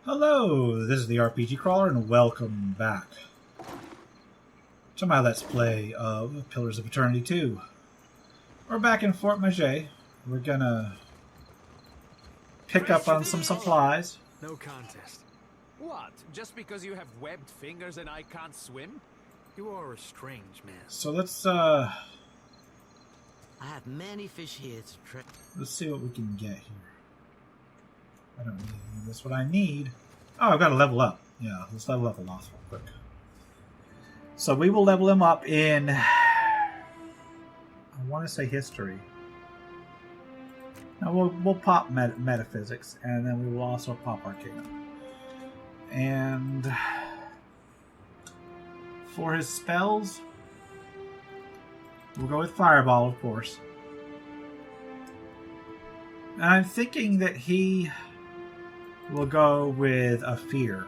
Hello, this is the RPG Crawler, and welcome back to my Let's Play of Pillars of Eternity 2. We're back in Fort Maget. We're gonna pick up on some supplies. No contest. What? Just because you have webbed fingers and I can't swim? You are a strange man. So let's I have many fish here to try. let's see what we can get here. I don't need any of this. What I need... Oh, I've got to level up. Yeah, let's level up a lot real quick. So we will level him up in... I want to say history. Now we'll pop metaphysics, and then we will also pop arcana. And for his spells, we'll go with fireball, of course. And I'm thinking that he will go with a fear,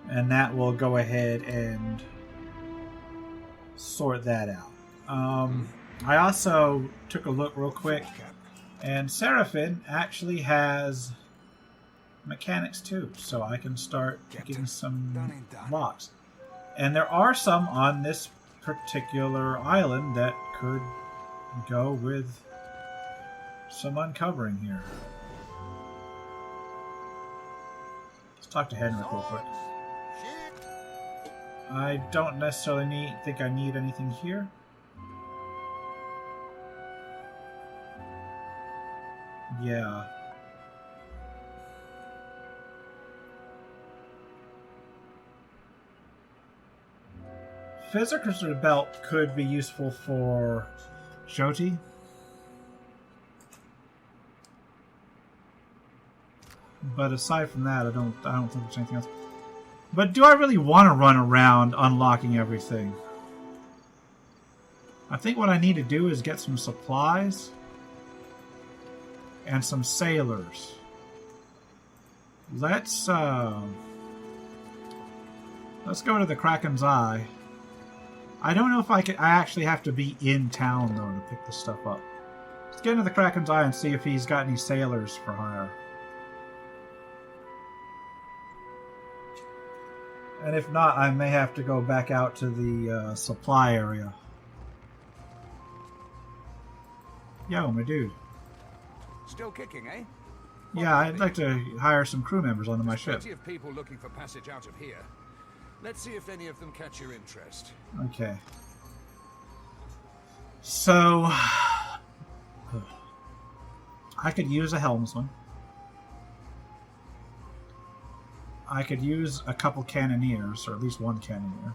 and that will go ahead and sort that out. I also took a look real quick, and Seraphim actually has mechanics too, so I can start getting some blocks. And there are some on this particular island that could go with some uncovering here. Let's talk to Henrik real quick. I don't necessarily think I need anything here. Yeah. Physical belt could be useful for Jyoti. But aside from that, I don't think there's anything else. But do I really want to run around unlocking everything? I think what I need to do is get some supplies and some sailors. Let's go to the Kraken's Eye. I don't know if I actually have to be in town though to pick this stuff up. Let's get into the Kraken's Eye and see if he's got any sailors for hire. And if not, I may have to go back out to the supply area. Yo, my dude. Still kicking, eh? Yeah, I'd like to hire some crew members onto my ship. Plenty of people looking for passage out of here. Let's see if any of them catch your interest. Okay. So... I could use a helmsman. I could use a couple cannoneers, or at least one cannoneer.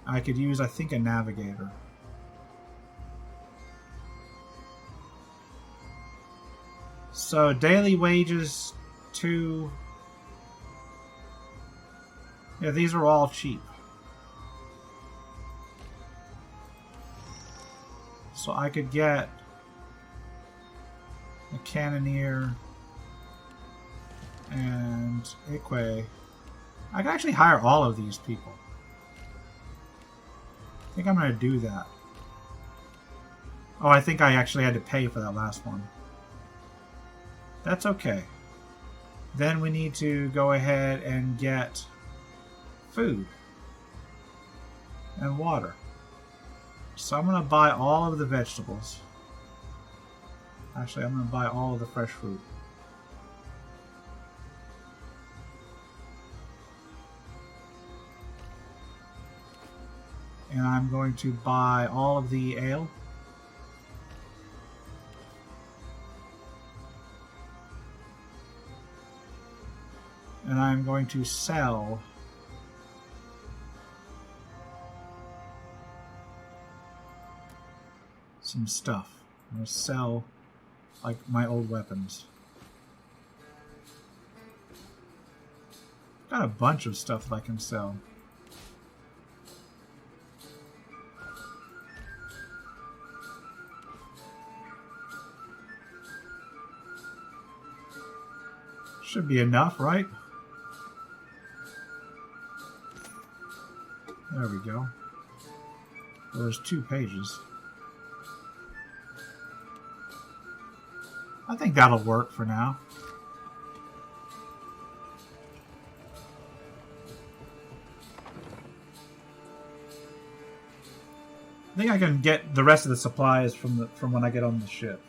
I could use, I think, a navigator. So, daily wages, 2... Yeah, these are all cheap. So I could get a cannoneer and Ikwe. I can actually hire all of these people. I think I'm going to do that. Oh, I think I actually had to pay for that last one. That's okay. Then we need to go ahead and get food and water. So I'm going to buy all of the vegetables. Actually, I'm going to buy all of the fresh fruit. And I'm going to buy all of the ale. And I'm going to sell some stuff. I'm going to sell, like, my old weapons. Got a bunch of stuff that I can sell. Should be enough, right? There we go. There's 2 pages. I think that'll work for now. I think I can get the rest of the supplies from when I get on the ship.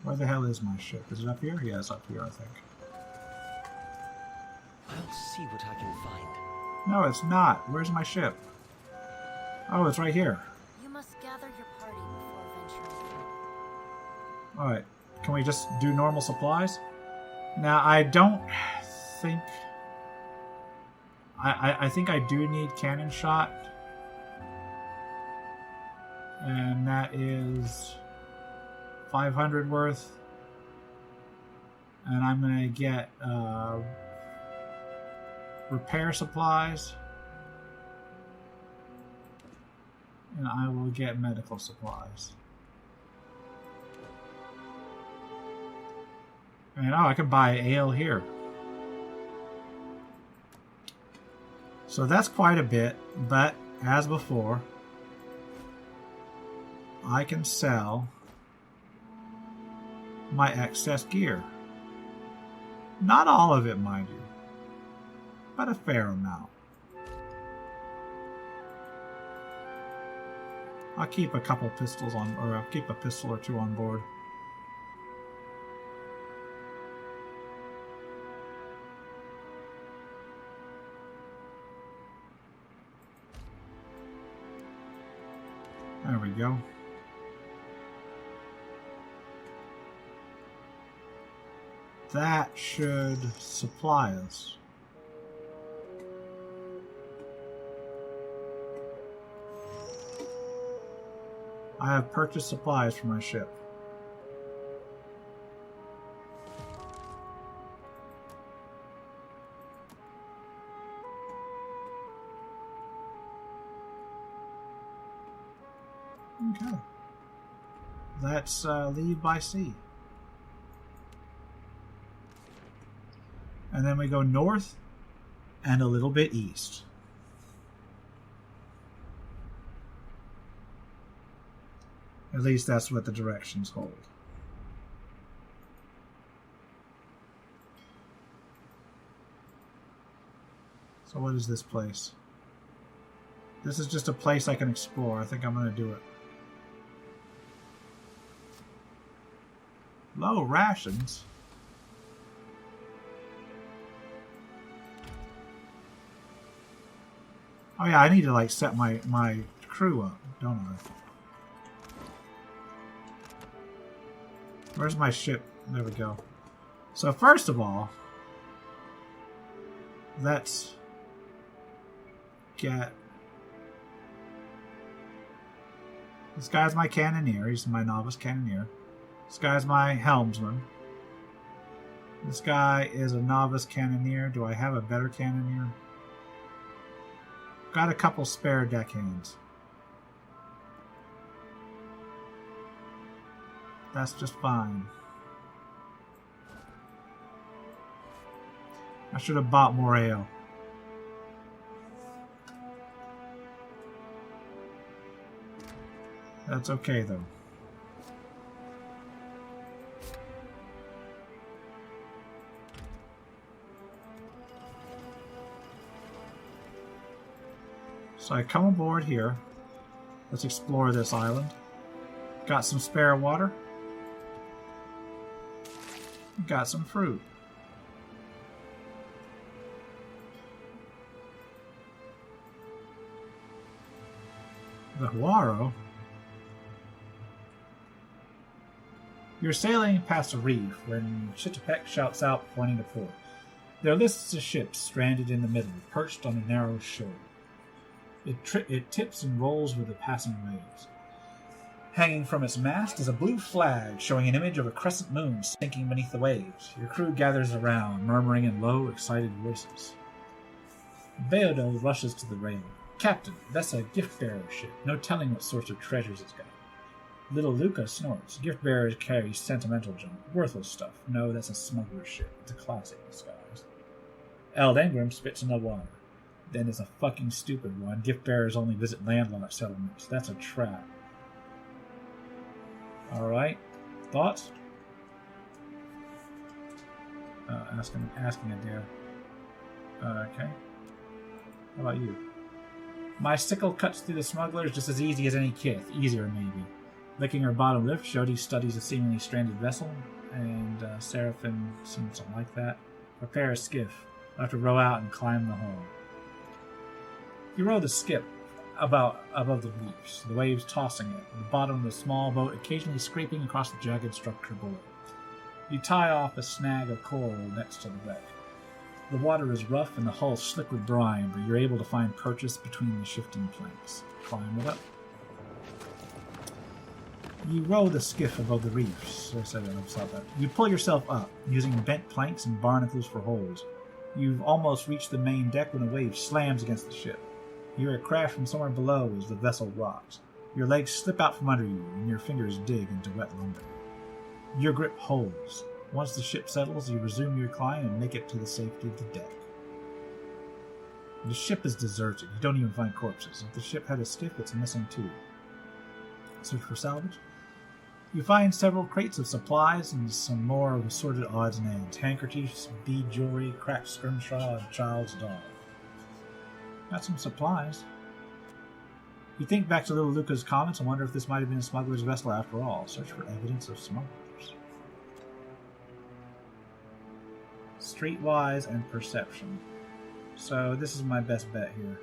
Where the hell is my ship? Is it up here? Yeah, it's up here, I think. I'll see what I can find. No, it's not. Where's my ship? Oh, it's right here. You must gather your party before venturing. Alright. Can we just do normal supplies? Now, I don't think... I think I do need cannon shot. And that is 500 worth. And I'm going to get repair supplies. And I will get medical supplies. And oh, I can buy ale here. So that's quite a bit, but as before, I can sell my excess gear. Not all of it, mind you, but a fair amount. I'll keep a couple pistols on, or I'll keep a pistol or two on board. There we go. That should supply us. I have purchased supplies for my ship. Okay. Let's leave by sea. And then we go north and a little bit east. At least that's what the directions hold. So what is this place? This is just a place I can explore. I think I'm going to do it. Low rations? Oh yeah, I need to like set my crew up, don't I? Where's my ship? There we go. So first of all, let's get... This guy's my cannoneer. He's my novice cannoneer. This guy's my helmsman. This guy is a novice cannoneer. Do I have a better cannoneer? Got a couple spare deckhands. That's just fine. I should have bought more ale. That's okay though. So I come aboard here. Let's explore this island. Got some spare water. Got some fruit. The Huaro. You're sailing past a reef when Chitapec shouts out, pointing to port. There are lists of ships stranded in the middle, perched on a narrow shore. It tips and rolls with the passing waves. Hanging from its mast is a blue flag showing an image of a crescent moon sinking beneath the waves. Your crew gathers around, murmuring in low, excited voices. Beodo rushes to the rail. Captain, that's a gift-bearer ship. No telling what sorts of treasures it's got. Little Luca snorts. Gift-bearers carry sentimental junk. Worthless stuff. No, that's a smuggler's ship. It's a classic disguise. Eld Engram spits in the water. then it's a fucking stupid one. Gift bearers only visit landlocked settlements. That's a trap. Alright. Thoughts? Asking a dear. Okay. How about you? My sickle cuts through the smugglers just as easy as any kith. Easier, maybe. Licking her bottom lip, Jody studies a seemingly stranded vessel, and Seraphim seems to like that. Prepare a skiff. I'll have to row out and climb the hull. You row the skiff about above the reefs, the waves tossing it, the bottom of the small boat occasionally scraping across the jagged structure below. You tie off a snag of coral next to the wreck. The water is rough and the hull slick with brine, but you're able to find purchase between the shifting planks. Climb it up. You row the skiff above the reefs. You pull yourself up, using bent planks and barnacles for holds. You've almost reached the main deck when a wave slams against the ship. You hear a crash from somewhere below as the vessel rocks. Your legs slip out from under you, and your fingers dig into wet lumber. Your grip holds. Once the ship settles, you resume your climb and make it to the safety of the deck. The ship is deserted. You don't even find corpses. If the ship had a skiff, it's missing too. Search for salvage. You find several crates of supplies and some more assorted odds and ends. Handkerchiefs, bead jewelry, cracked scrimshaw, and child's doll. Got some supplies. You think back to little Luca's comments and wonder if this might have been a smuggler's vessel after all. Search for evidence of smugglers. Streetwise and perception. So this is my best bet here.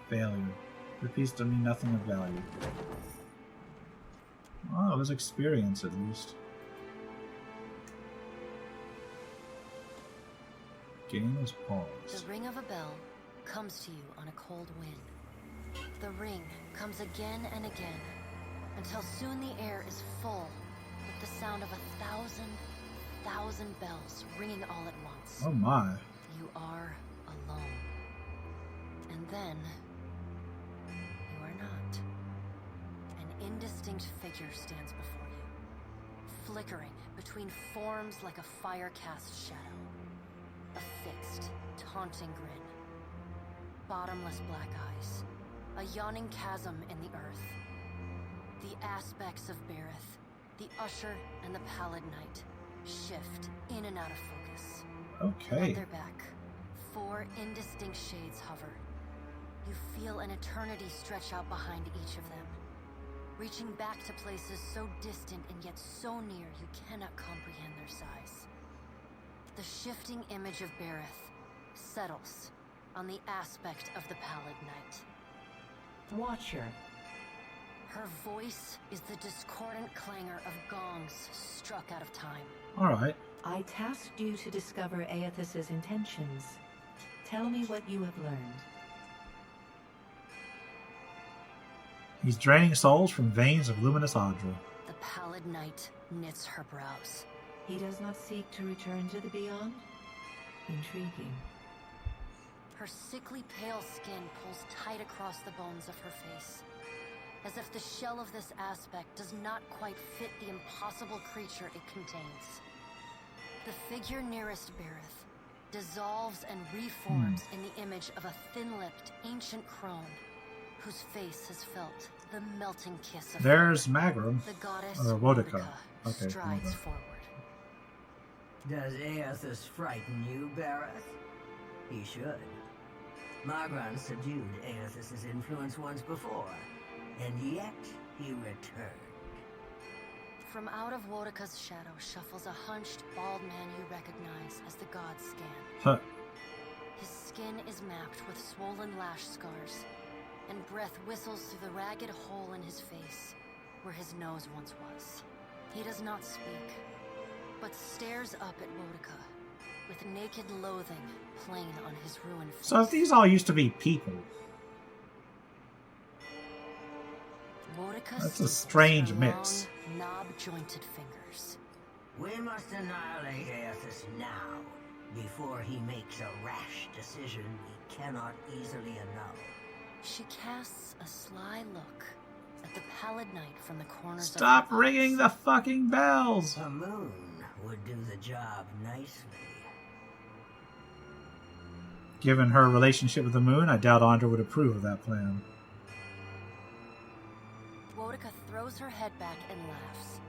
Failure. Repeats to me nothing of value. Well, it was experience at least. Game is paused. The ring of a bell comes to you on a cold wind. The ring comes again and again, until soon the air is full with the sound of 1,000 bells ringing all at once. Oh my. You are alone. And then you are not. An indistinct figure stands before you, flickering between forms like a fire-cast shadow. A fixed, taunting grin. Bottomless black eyes. A yawning chasm in the earth. The aspects of Bareth, the Usher and the Pallid Knight, shift in and out of focus. Okay. At their back, 4 indistinct shades hover. You feel an eternity stretch out behind each of them, reaching back to places so distant and yet so near you cannot comprehend their size. The shifting image of Bareth settles on the aspect of the Pallid Knight. Watcher. Her voice is the discordant clangor of gongs struck out of time. Alright. I tasked you to discover Aethys's intentions. Tell me what you have learned. He's draining souls from veins of luminous Audra. The Pallid Knight knits her brows. He does not seek to return to the beyond? Intriguing. Her sickly pale skin pulls tight across the bones of her face, as if the shell of this aspect does not quite fit the impossible creature it contains. The figure nearest Bareth dissolves and reforms in the image of a thin-lipped ancient crone whose face has felt the melting kiss of There's fire. Magrum. The goddess Or Wodica. Okay, strides whatever. forward. Does Aethys frighten you, Bareth? He should. Magron subdued Aethys's influence once before, and yet he returned. From out of Wodica's shadow shuffles a hunched, bald man you recognize as the god Scan. Huh. His skin is mapped with swollen lash scars, and breath whistles through the ragged hole in his face, where his nose once was. He does not speak, but stares up at Wodica, with naked loathing plain on his ruined face. So if these all used to be people, Wodica that's a staples strange her mix. long, knob-jointed fingers. We must annihilate Aethys now, before he makes a rash decision we cannot easily annul. She casts a sly look at the Pallid Knight from the corners Stop of her ringing eyes. the fucking bells! A moon would do the job nicely. Given her relationship with the moon, I doubt Andra would approve of that plan. Boudica throws her head back and laughs.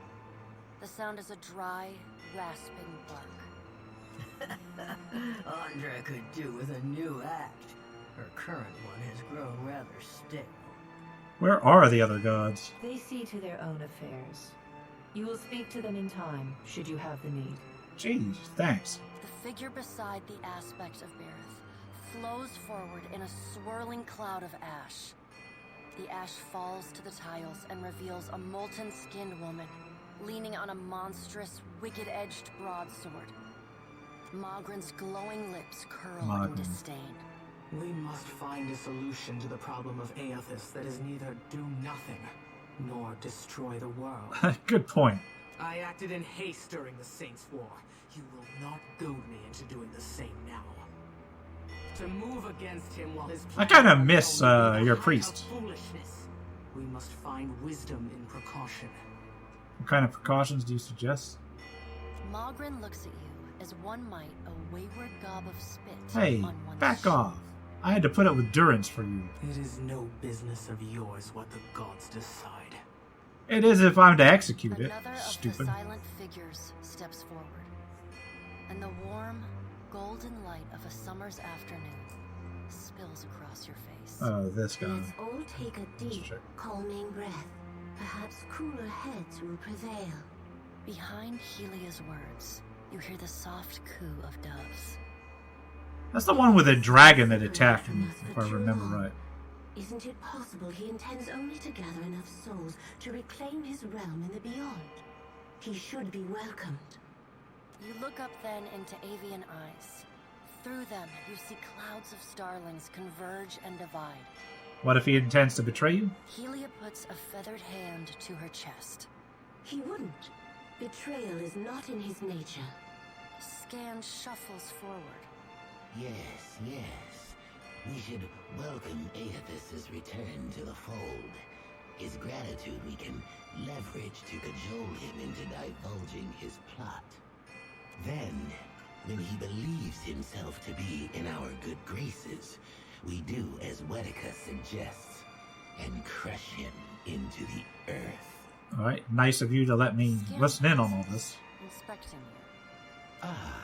The sound is a dry, rasping bark. Andra could do with a new act. Her current one has grown rather stale. Where are the other gods? They see to their own affairs. You will speak to them in time, should you have the need. Jeez, thanks. The figure beside the aspect of Berith flows forward in a swirling cloud of ash. The ash falls to the tiles and reveals a molten-skinned woman, leaning on a monstrous, wicked-edged broadsword. Mogren's glowing lips curl in disdain. We must find a solution to the problem of Aethys that is neither do nothing, nor destroy the world. Good point. I acted in haste during the Saints' War. You will not goad me into doing the same now. To move against him while his I kind of miss your priest. Foolishness. We must find wisdom in precaution. What kind of precautions do you suggest? Mogren looks at you as one might a wayward gob of spit Hey, on one's back shin. off. I had to put up with durance for you. It is no business of yours what the gods decide. It is if I'm to execute it. Another of the Stupid. silent figures steps forward, and the warm, golden light of a summer's afternoon spills across your face. Oh, this guy. Let's all take a deep, check. calming breath. Perhaps cooler heads will prevail. Behind Helia's words, you hear the soft coo of doves. That's the one with a dragon that attacked me, if I remember right. Isn't it possible he intends only to gather enough souls to reclaim his realm in the beyond? He should be welcomed. You look up then into avian eyes. Through them, you see clouds of starlings converge and divide. What if he intends to betray you? Helia puts a feathered hand to her chest. He wouldn't. Betrayal is not in his nature. Scan shuffles forward. Yes, yes. We should welcome Aethys' return to the fold. His gratitude we can leverage to cajole him into divulging his plot. Then, when he believes himself to be in our good graces, we do as Boudica suggests, and crush him into the earth. Alright, nice of you to let me listen in on all this. Inspecting you. Ah,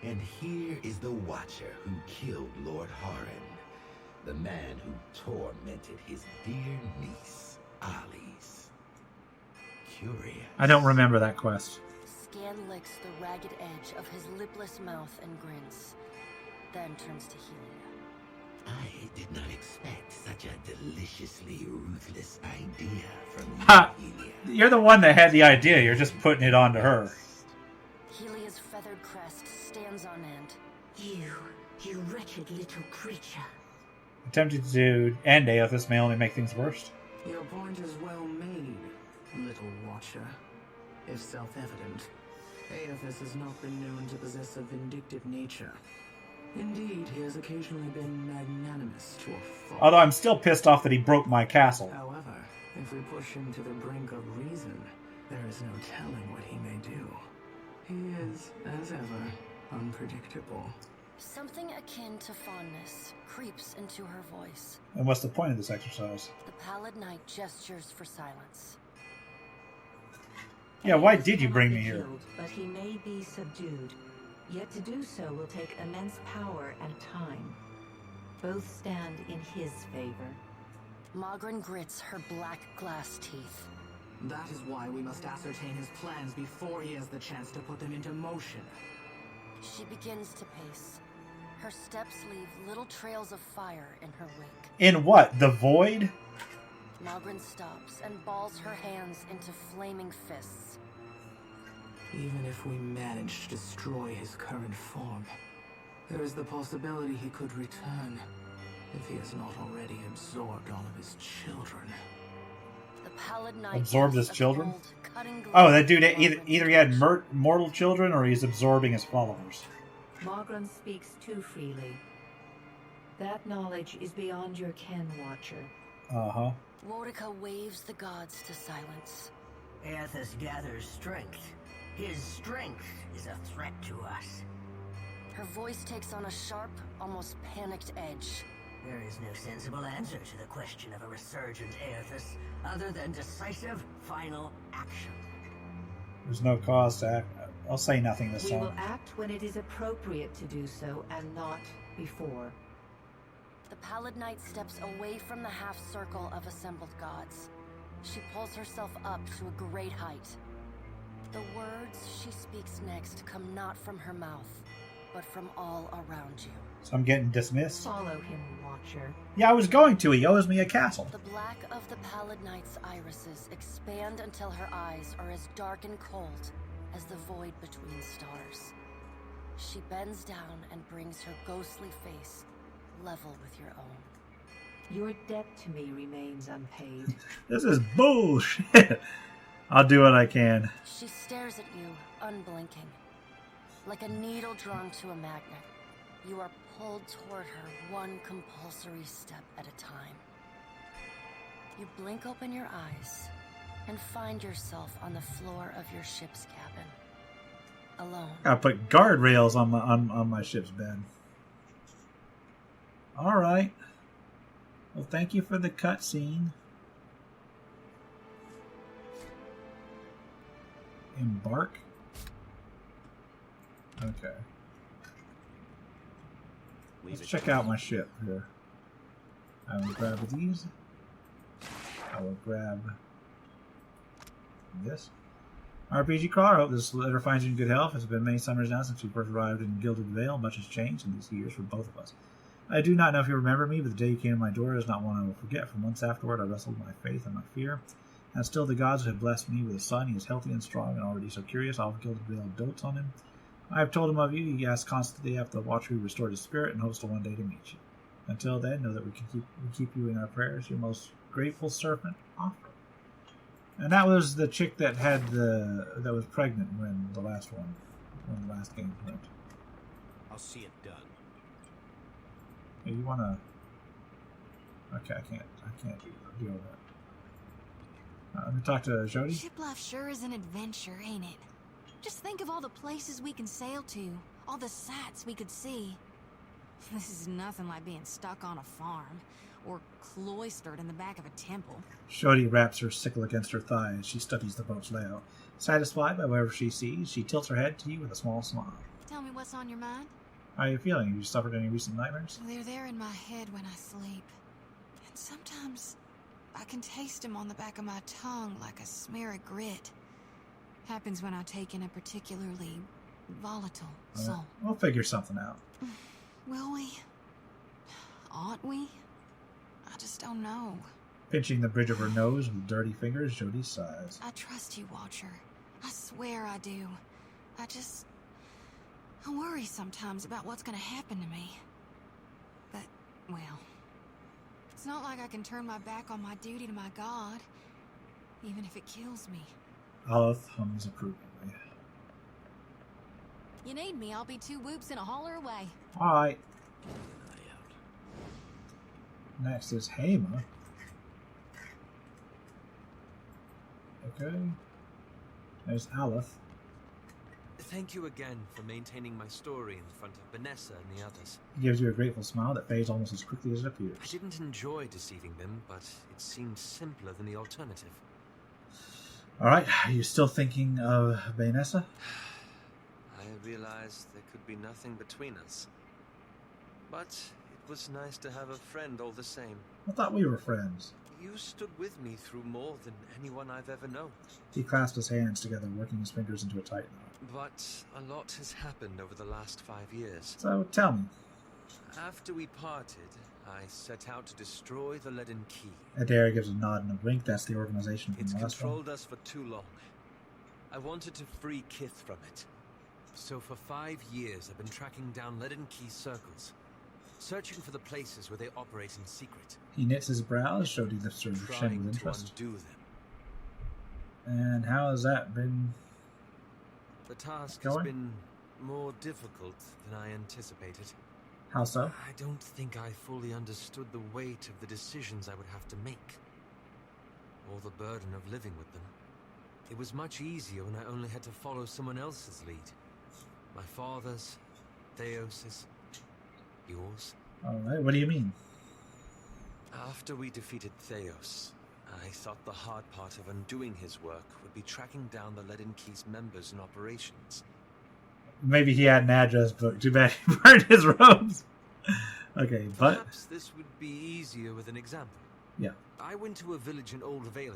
and here is the Watcher who killed Lord Harren, the man who tormented his dear niece, Alice. Curious. I don't remember that quest. Scan licks the ragged edge of his lipless mouth and grins, then turns to Helia. I did not expect such a deliciously ruthless idea from you, Ha! Helia. You're the one that had the idea, you're just putting it onto her. Helia's feathered crest stands on end. You wretched little creature. Attempting to end Aethys may only make things worse. Your point is well made, little Watcher. If self-evident, Aethys has not been known to possess a vindictive nature. Indeed, he has occasionally been magnanimous to a fault. Although I'm still pissed off that he broke my castle. However, if we push him to the brink of reason, there is no telling what he may do. He is, as ever, unpredictable. Something akin to fondness creeps into her voice. And what's the point of this exercise? The pallid knight gestures for silence. Yeah, why did you bring me He here? killed, but he may be subdued. Yet to do so will take immense power and time. Both stand in his favor. Mogren grits her black glass teeth. That is why we must ascertain his plans before he has the chance to put them into motion. She begins to pace. Her steps leave little trails of fire in her wake. In what? The void? Mogren stops and balls her hands into flaming fists. Even if we manage to destroy his current form, there is the possibility he could return if he has not already absorbed all of his children. The pallid knight Absorbed gives his a children? cold, cutting glance Oh, that dude, at either he had mortal children or he's absorbing his followers. Mogren speaks too freely. That knowledge is beyond your ken, Watcher. Uh-huh. Boudica waves the gods to silence. Aethys gathers strength. His strength is a threat to us. Her voice takes on a sharp, almost panicked edge. There is no sensible answer to the question of a resurgent Aethys other than decisive, final action. There's no cause to act. I'll say nothing this We time. will act when it is appropriate to do so, and not before. The Pallid Knight steps away from the half-circle of assembled gods. She pulls herself up to a great height. The words she speaks next come not from her mouth, but from all around you. So I'm getting dismissed? Follow him, Watcher. Yeah, I was going to. He owes me a castle. The black of the Pallid Knight's irises expand until her eyes are as dark and cold as the void between stars. She bends down and brings her ghostly face level with your own. Your debt to me remains unpaid. This is bullshit. I'll do what I can. She stares at you, unblinking. Like a needle drawn to a magnet, you are pulled toward her one compulsory step at a time. You blink open your eyes and find yourself on the floor of your ship's cabin. Alone. Gotta put guardrails on my ship's bed. Alright. Well, thank you for the cutscene. Embark? Okay. Let's check out my ship here. I will grab these. I will grab this. RPG Crawler, I hope this letter finds you in good health. It's been many summers now since we first arrived in Gilded Vale. Much has changed in these years for both of us. I do not know if you remember me, but the day you came to my door is not one I will forget. For months afterward, I wrestled my faith and my fear. And still the gods have blessed me with a son. He is healthy and strong and already so curious. All of Gilded Vale dotes on him. I have told him of you. He asks constantly after the Watcher who restored his spirit and hopes to one day to meet you. Until then, know that we keep you in our prayers. Your most grateful servant, Offer. And that was the chick that had that was pregnant when the last game went. I'll see it done. Hey, you wanna? Okay, I can't deal with that. Let me talk to Jody. Ship life sure is an adventure, ain't it? Just think of all the places we can sail to, all the sights we could see. This is nothing like being stuck on a farm, or cloistered in the back of a temple. Jody wraps her sickle against her thigh as she studies the boat's layout. Satisfied by whatever she sees, she tilts her head to you with a small smile. Tell me what's on your mind? How are you feeling? Have you suffered any recent nightmares? They're there in my head when I sleep. And sometimes I can taste them on the back of my tongue like a smear of grit. Happens when I take in a particularly volatile soul. We'll figure something out. Will we? Ought we? I just don't know. Pinching the bridge of her nose with dirty fingers, Jody sighs. I trust you, Watcher. I swear I do. I worry sometimes about what's gonna happen to me. But, well, it's not like I can turn my back on my duty to my god, even if it kills me. Olive hums approvingly. You need me, I'll be 2 whoops and a holler away. Alright. Next is Hema. Okay. There's Aleph. Thank you again for maintaining my story in front of Vanessa and the others. He gives you a grateful smile that fades almost as quickly as it appears. I didn't enjoy deceiving them, but it seemed simpler than the alternative. Alright, are you still thinking of Vanessa? I realized there could be nothing between us. But it was nice to have a friend all the same. I thought we were friends. You stood with me through more than anyone I've ever known. He clasped his hands together, working his fingers into a tight knot. But a lot has happened over the last 5 years. So, tell me. After we parted, I set out to destroy the Leaden Key. Adair gives a nod and a wink. That's the organization from It's the last one. controlled us for too long. I wanted to free Kith from it. So for 5 years, I've been tracking down Leaden Key circles, searching for the places where they operate in secret. He knits his brows, Jody lifts her chin Trying with to interest. undo them. And how has that been? The task going? has been more difficult than I anticipated. How so? I don't think I fully understood the weight of the decisions I would have to make, or the burden of living with them. It was much easier when I only had to follow someone else's lead. My father's, Theos is yours. Alright, what do you mean? After we defeated Theos, I thought the hard part of undoing his work would be tracking down the Leaden Key's members and operations. Maybe he had an address book. Too bad he burned his robes. Okay, but... Perhaps this would be easier with an example. Yeah. I went to a village in Old Valia.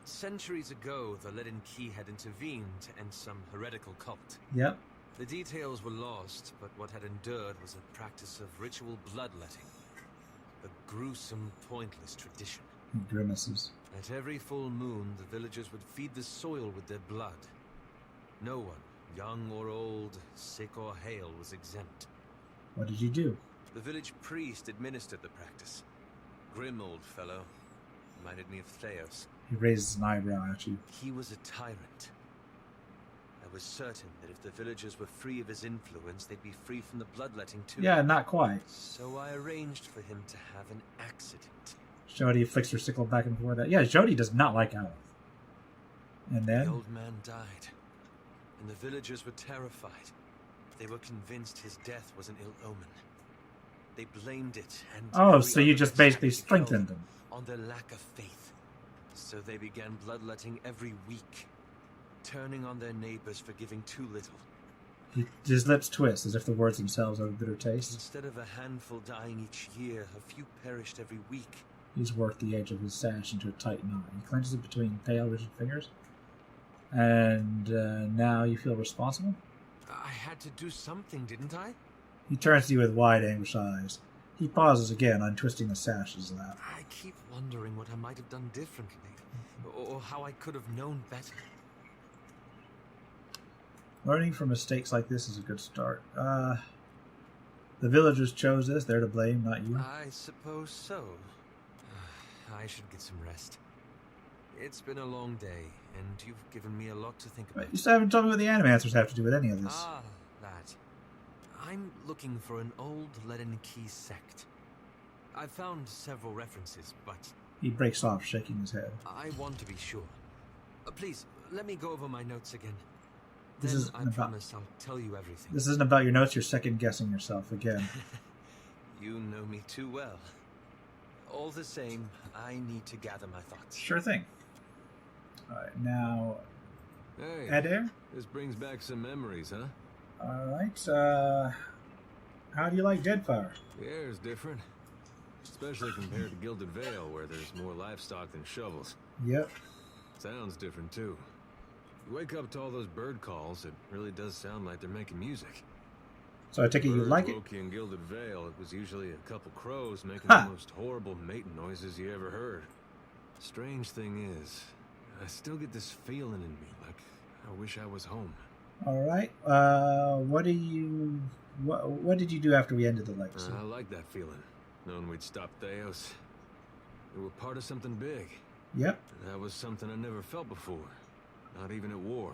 Centuries ago, the Leaden Key had intervened to end some heretical cult. Yep. The details were lost, but what had endured was a practice of ritual bloodletting. A gruesome, pointless tradition. He grimaces. At every full moon, the villagers would feed the soil with their blood. No one, young or old, sick or hale, was exempt. What did you do? The village priest administered the practice. Grim old fellow. Reminded me of Theos. He raises an eyebrow at you. He was a tyrant. I was certain that if the villagers were free of his influence, they'd be free from the bloodletting too. Yeah, not quite. So I arranged for him to have an accident. Jody flicks her sickle back and forth. Yeah, Jody does not like Aleph. And then? The old man died, and the villagers were terrified. They were convinced his death was an ill omen. They blamed it, and oh, so you just basically strengthened them on their lack of faith. So they began bloodletting every week, turning on their neighbors for giving too little. His lips twist as if the words themselves have a bitter taste. Instead of a handful dying each year, a few perished every week. He's worked the edge of his sash into a tight knot. He clenches it between pale, rigid fingers. And now you feel responsible? I had to do something, didn't I? He turns to you with wide, anguished eyes. He pauses again, untwisting the sash in his lap. I keep wondering what I might have done differently, or how I could have known better. Learning from mistakes like this is a good start. The villagers chose this. They're to blame, not you. I suppose so. I should get some rest. It's been a long day, and you've given me a lot to think about. You still haven't told me what the animancers have to do with any of this. Ah, that. I'm looking for an old Leaden Key sect. I've found several references, but... He breaks off, shaking his head. I want to be sure. Please, let me go over my notes again. This then isn't I promise I'll tell you everything. This isn't about your notes. You're second-guessing yourself again. You know me too well. All the same, I need to gather my thoughts. Sure thing. Alright, now... Hey, Adair? This brings back some memories, huh? Alright, how do you like Deadfire? The air is different. Especially compared to Gilded Vale, where there's more livestock than shovels. Yep. Sounds different, too. You wake up to all those bird calls, it really does sound like they're making music. So I take it you like it? Loki in Gilded Vale, it was usually a couple crows making Ha! the most horrible mating noises you ever heard. Strange thing is, I still get this feeling in me, like I wish I was home. Alright, what did you do after we ended the legacy? I like that feeling, knowing we'd stop Theos. We were part of something big. Yep. That was something I never felt before, not even at war.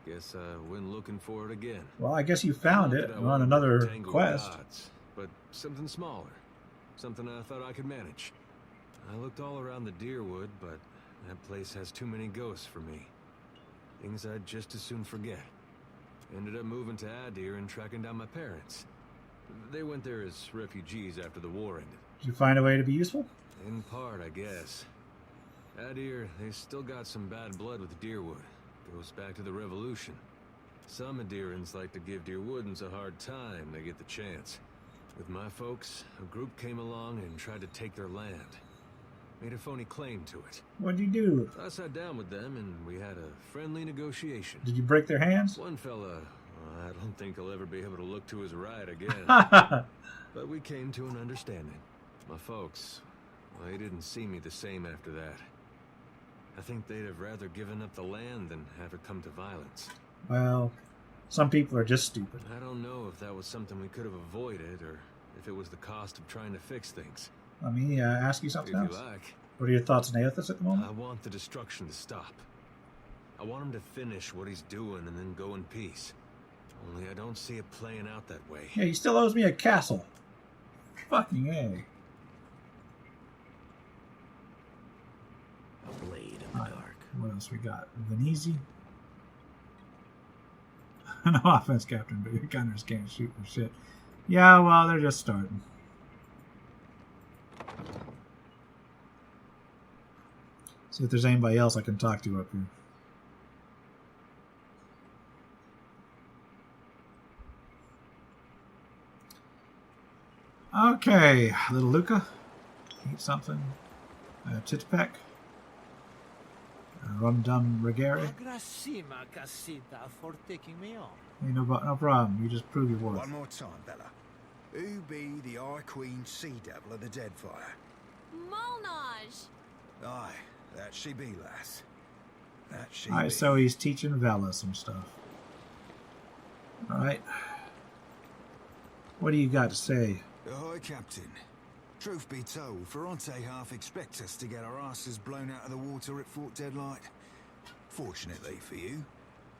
Guess I went looking for it again. Well, I guess you found it on another quest. Gods, but something smaller. Something I thought I could manage. I looked all around the Deerwood, but that place has too many ghosts for me. Things I'd just as soon forget. Ended up moving to Adir and tracking down my parents. They went there as refugees after the war ended. Did you find a way to be useful? In part, I guess. Adir, they still got some bad blood with the Deerwood. Goes back to the Revolution. Some Adirans like to give Deerwoodans a hard time they get the chance. With my folks, a group came along and tried to take their land. Made a phony claim to it. What did you do? I sat down with them and we had a friendly negotiation. Did you break their hands? One fella, I don't think he'll ever be able to look to his right again. But we came to an understanding. My folks, well, they didn't see me the same after that. I think they'd have rather given up the land than have it come to violence. Well, some people are just stupid. I don't know if that was something we could have avoided, or if it was the cost of trying to fix things. Let me ask you something else. If you like. What are your thoughts on Aethys at the moment? I want the destruction to stop. I want him to finish what he's doing and then go in peace. Only I don't see it playing out that way. Yeah, he still owes me a castle. Fucking A. A blade of the dark. What else we got? Venezi. No offense, Captain, but your gunners can't shoot for shit. Yeah, well, they're just starting. See if there's anybody else I can talk to up here. Okay, little Luca. Eat something. Titpack. Rum Dum Regari. Grassima Casita for taking me on. Hey, no problem. You just prove your worth. One more time, Bella. Who be the Eye Queen Sea Devil of the Deadfire? Molnage! Aye, that she be, lass. That she Alright, be. so he's teaching Vela some stuff. Alright. What do you got to say? Ahoy, Captain. Truth be told, Ferrante half expects us to get our asses blown out of the water at Fort Deadlight. Fortunately for you,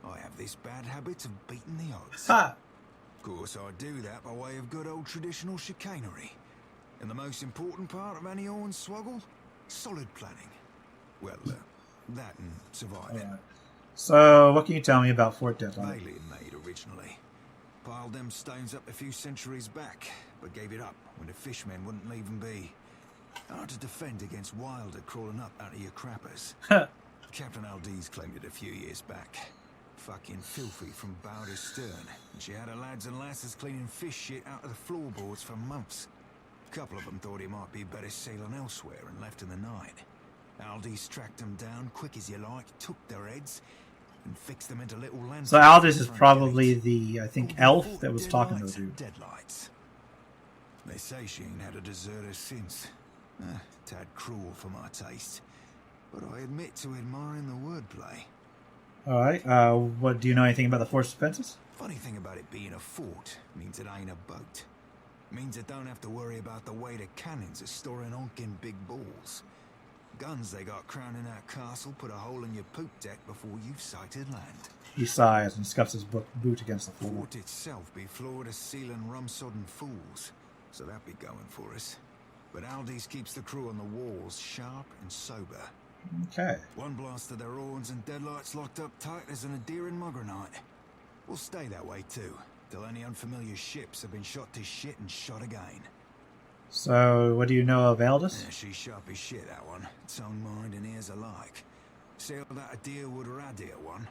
I have this bad habit of beating the odds. Ha! Of course, I do that by way of good old traditional chicanery. And the most important part of any hornswoggle? Solid planning. Well, that and surviving. Alright. So, what can you tell me about Fort Deadlight? Alien made originally. Piled them stones up a few centuries back, but gave it up when the fishmen wouldn't leave them be. Hard to defend against Wilder crawling up out of your crappers. Captain Aldiz claimed it a few years back. Fucking filthy from bow to stern, and she had her lads and lasses cleaning fish shit out of the floorboards for months. A couple of them thought it might be better sailing elsewhere and left in the night. Aldiz tracked them down quick as you like, took their heads, and fixed them into little lanterns. So Aldous is probably the, I think, elf that was talking to the dude. Deadlights. They say she ain't had a deserter since. Tad cruel for my taste. But I admit to admiring the wordplay. Alright, what do you know anything about the fort's defenses? Funny thing about it being a fort means it ain't a boat. Means it don't have to worry about the way the cannons are storing honking big balls. Guns they got crowning that castle put a hole in your poop deck before you've sighted land. He sighs and scuffs his boot against the floor. Fort itself be floor-to-ceiling rum-sodden fools, so that be going for us. But Aldi's keeps the crew on the walls sharp and sober. Okay. One blast of their horns and Deadlight's locked up tight as an endearing mugger night. We'll stay that way too, till any unfamiliar ships have been shot to shit and shot again. So, what do you know of Aldous? Yeah, she's sharp as shit, that one. Its own mind and ears alike. Sailed out of Deerwood or Adir one.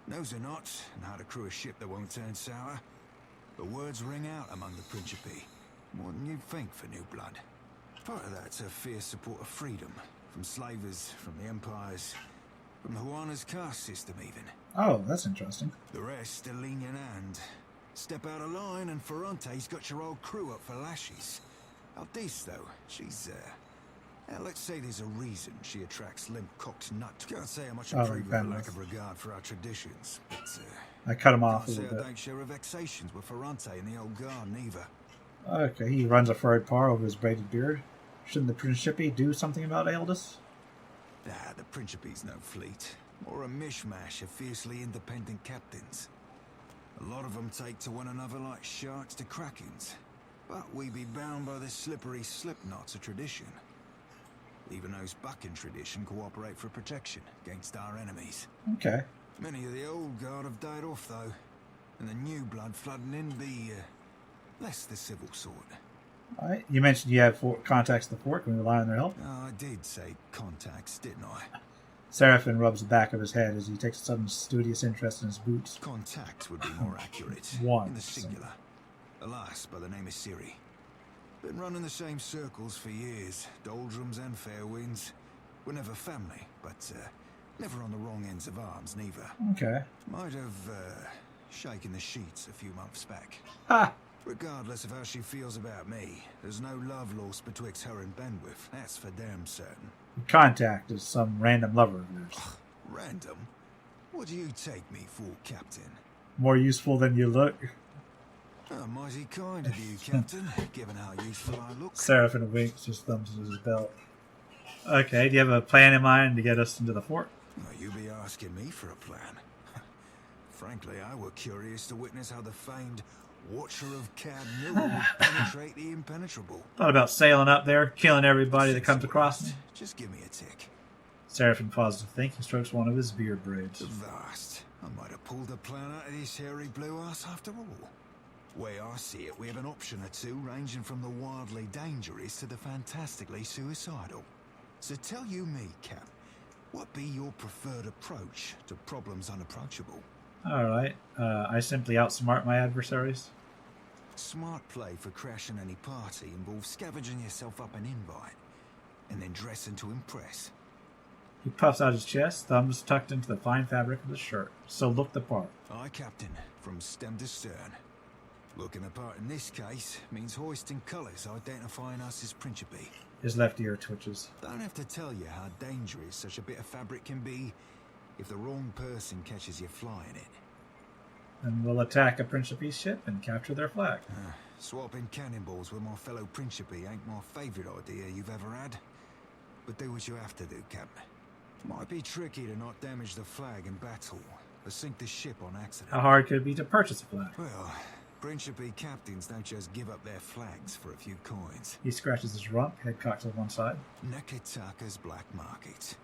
Knows her knots and how to crew a ship that won't turn sour. The words ring out among the Principe. More than you'd think for new blood. Part of that's her fierce support of freedom. From slavers, from the empires, from the Juana's caste system even. Oh, that's interesting. The rest a lenient hand. Step out of line and Ferrante's got your old crew up for lashes. Aldis, though, she's, let's say there's a reason she attracts limp cocks nut. Can't say how much I approve of her lack of regard for our traditions, but, I cut him off a can't say little I bit. don't share her vexations with Ferrante and the old guard, neither. Okay, he runs a furrowed paw over his braided beard. Shouldn't the Principe do something about Aldous? The Principe's no fleet. Or a mishmash of fiercely independent captains. A lot of them take to one another like sharks to krakens. But we be bound by the slippery slip knots of tradition. Even those bucking tradition cooperate for protection against our enemies. Okay. Many of the old guard have died off, though. And the new blood flooding in be, less the civil sort. Alright, you mentioned you have contacts at the fort. Can we rely on their help? Oh, I did say contacts, didn't I? Seraphin rubs the back of his head as he takes a sudden studious interest in his boots. Contacts would be more accurate. One. In the singular. A lass by the name of Siri. Been running the same circles for years. Doldrums and fair winds. We're never family, but never on the wrong ends of arms, neither. Okay. Might have shaken the sheets a few months back. Ha! Regardless of how she feels about me, there's no love lost betwixt her and Benwith. That's for damn certain. Contact is some random lover of yours. Random? What do you take me for, Captain? More useful than you look. Oh, mighty kind of you, Captain, given how useful I look. Seraphin winks, his thumbs to his belt. Okay, do you have a plan in mind to get us into the fort? Oh, you be asking me for a plan. Frankly, I were curious to witness how the famed Watcher of Cad Newell would penetrate the impenetrable. Thought about sailing up there, killing everybody that comes across me. Just give me a tick. Seraphin pauses to think and strokes one of his beard braids. The vast, I might have pulled a plan out of this hairy blue ass after all. Way I see it, we have an option or two ranging from the wildly dangerous to the fantastically suicidal. So tell you me, Cap, what be your preferred approach to problems unapproachable? Alright, I simply outsmart my adversaries. Smart play for crashing any party involves scavenging yourself up an invite, and then dressing to impress. He puffs out his chest, thumbs tucked into the fine fabric of his shirt. So look the part. Aye, Captain, from stem to stern. Looking the part in this case means hoisting colours identifying us as Principe. His left ear twitches. Don't have to tell you how dangerous such a bit of fabric can be if the wrong person catches you flying it. And we'll attack a Principe ship and capture their flag. Swapping cannonballs with my fellow Principe ain't my favourite idea you've ever had. But do what you have to do, Captain. Might be tricky to not damage the flag in battle, but sink the ship on accident. How hard could it be to purchase a flag? Well, Principe captains don't just give up their flags for a few coins. He scratches his rump, head cocked to one side. Nekataka's black market.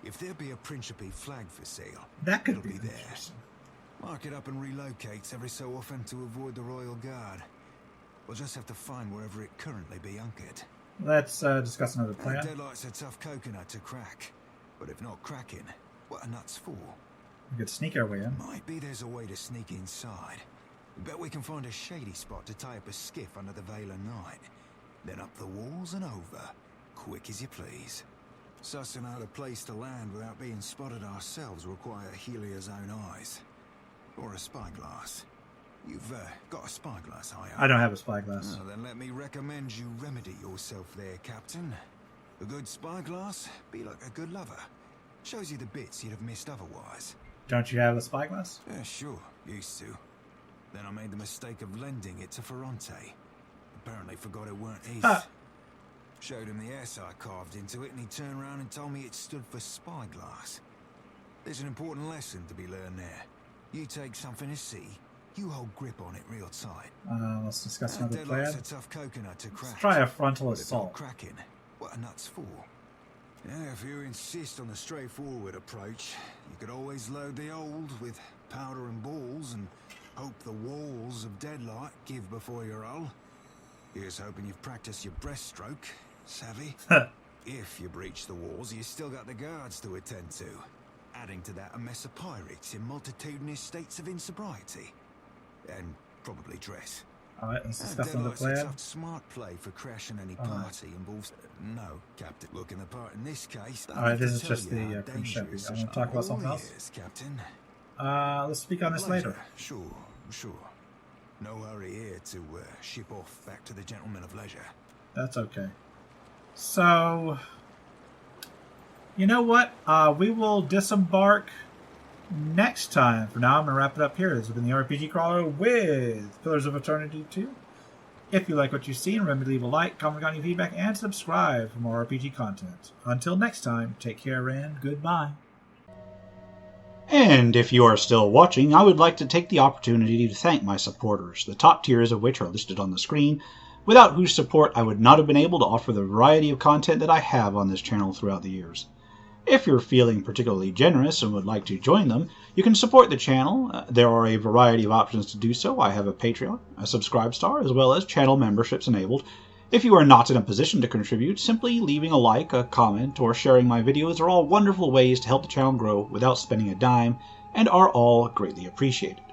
If there be a Principe flag for sale, that could it'll be there. Mark it up and relocates every so often to avoid the Royal Guard. We'll just have to find wherever it currently be anchored. Let's discuss another plan. Deadlight's a tough coconut to crack, but if not cracking, what are nuts for? We could sneak our way in. Might be there's a way to sneak inside. Bet we can find a shady spot to tie up a skiff under the veil of night. Then up the walls and over, quick as you please. Sussing out a place to land without being spotted ourselves will require Helia's own eyes. Or a spyglass. You've got a spyglass, I don't have a spyglass. Well, then let me recommend you remedy yourself there, Captain. A good spyglass be like a good lover. Shows you the bits you'd have missed otherwise. Don't you have a spyglass? Yeah, sure. Used to. Then I made the mistake of lending it to Ferrante. Apparently forgot it weren't his. Showed him the S I carved into it, and he turned around and told me it stood for spyglass. There's an important lesson to be learned there. You take something to see, you hold grip on it real tight. Let's discuss another plan. A tough coconut to crack. Let's try a frontal assault. Cracking. What are nuts for? Yeah, if you insist on the straightforward approach, you could always load the old with powder and balls and hope the walls of Deadlight give before you roll. Here's hoping you've practiced your breaststroke, savvy? If you breach the walls, you still got the guards to attend to. Adding to that a mess of pirates in multitudinous states of insobriety. And probably dress. Alright, let's discuss another plan. Smart play for crashing any party involves... No, Captain. Look in the part in this case... Alright, this is just the Principe. I want to talk about something else. Yes, Captain. Let's speak on this later. Sure. No hurry here to ship off back to the gentlemen of leisure. That's okay. So... You know what? We will disembark next time. For now, I'm going to wrap it up here. This has been the RPG Crawler with Pillars of Eternity 2. If you like what you've seen, remember to leave a like, comment on your feedback, and subscribe for more RPG content. Until next time, take care and goodbye. And if you are still watching, I would like to take the opportunity to thank my supporters, the top tiers of which are listed on the screen, without whose support I would not have been able to offer the variety of content that I have on this channel throughout the years. If you're feeling particularly generous and would like to join them, you can support the channel. There are a variety of options to do so. I have a Patreon, a Subscribe Star, as well as channel memberships enabled. If you are not in a position to contribute, simply leaving a like, a comment, or sharing my videos are all wonderful ways to help the channel grow without spending a dime, and are all greatly appreciated.